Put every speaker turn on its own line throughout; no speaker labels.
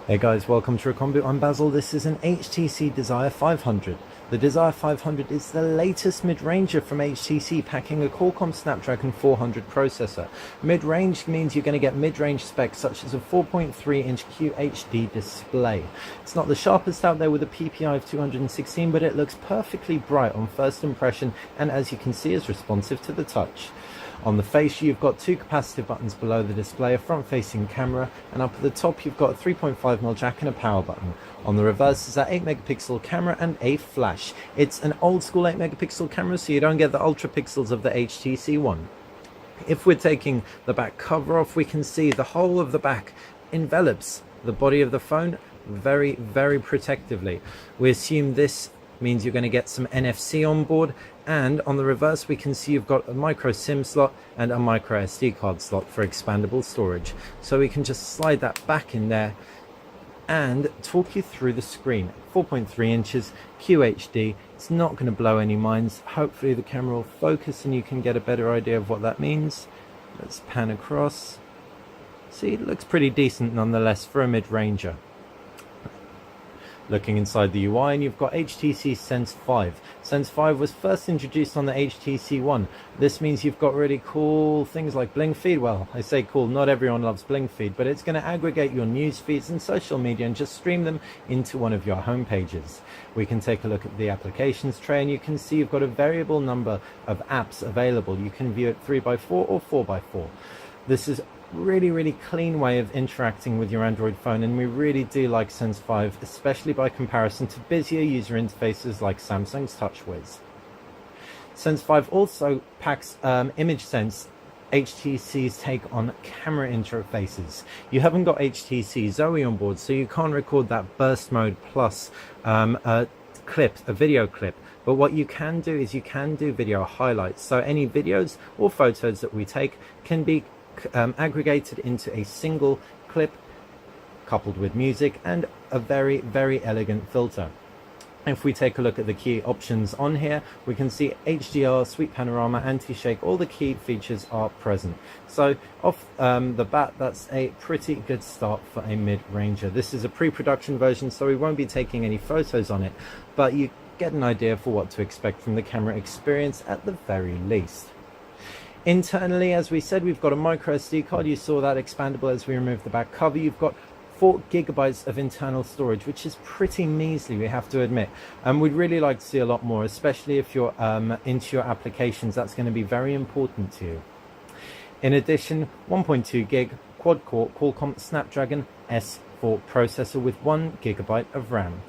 Hey guys, welcome to Recon Boot. I'm Basil. This is an HTC Desire 500. The Desire 500 is the latest mid-ranger from HTC, packing a Qualcomm Snapdragon 400 processor. Mid-range means you're going to get mid-range specs such as a 4.3-inch QHD display. It's not the sharpest out there with a PPI of 216, but it looks perfectly bright on first impression, and as you can see is responsive to the touch. On the face, you've got two capacitive buttons below the display, a front-facing camera, and up at the top you've got a 3.5mm jack and a power button. On the reverse is that 8-megapixel camera and a flash. It's an old-school 8-megapixel camera, so you don't get the ultra pixels of the HTC one. If we're taking the back cover off, we can see the whole of the back envelops the body of the phone very, very protectively. We assume this means you're going to get some NFC on board, and on the reverse we can see you've got a micro SIM slot and a micro SD card slot for expandable storage. So we can just slide that back in there and talk you through the screen. 4.3 inches QHD. It's not going to blow any minds. Hopefully the camera will focus and you can get a better idea of what that means. Let's pan across. See, it looks pretty decent nonetheless for a mid-ranger. Looking inside the UI, and you've got HTC Sense 5. Sense 5 was first introduced on the HTC One. This means you've got really cool things like Bling Feed. Well, I say cool, not everyone loves Bling Feed, but it's going to aggregate your news feeds and social media and just stream them into one of your home pages. We can take a look at the applications tray, and you can see you've got a variable number of apps available. You can view it 3x4 or 4x4. This is really clean way of interacting with your Android phone, and we really do like Sense 5, especially by comparison to busier user interfaces like Samsung's TouchWiz. Sense 5 also packs ImageSense, HTC's take on camera interfaces. You haven't got HTC Zoe on board, so you can't record that burst mode plus a video clip. But what you can do is you can do video highlights, so any videos or photos that we take can be aggregated into a single clip coupled with music and a very elegant filter. If we take a look at the key options on here, we can see HDR, sweep panorama, anti-shake, all the key features are present. So off the bat, that's a pretty good start for a mid-ranger. This is a pre-production version, so we won't be taking any photos on it, but you get an idea for what to expect from the camera experience at the very least. Internally, as we said, we've got a micro SD card. You saw that expandable as we removed the back cover. You've got 4 GB of internal storage, which is pretty measly, we have to admit. And we'd really like to see a lot more, especially if you're into your applications. That's going to be very important to you. In addition, 1.2 gig quad-core Qualcomm Snapdragon S4 processor with 1 GB of RAM.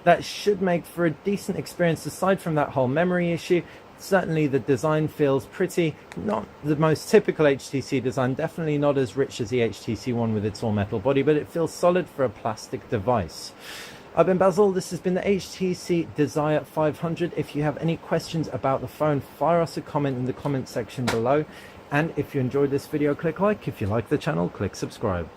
That should make for a decent experience aside from that whole memory issue. Certainly the design feels pretty, not the most typical HTC design, definitely not as rich as the HTC One with its all-metal body, but it feels solid for a plastic device. I've been Basil, this has been the HTC Desire 500. If you have any questions about the phone, fire us a comment in the comment section below. And if you enjoyed this video, click like. If you like the channel, click subscribe.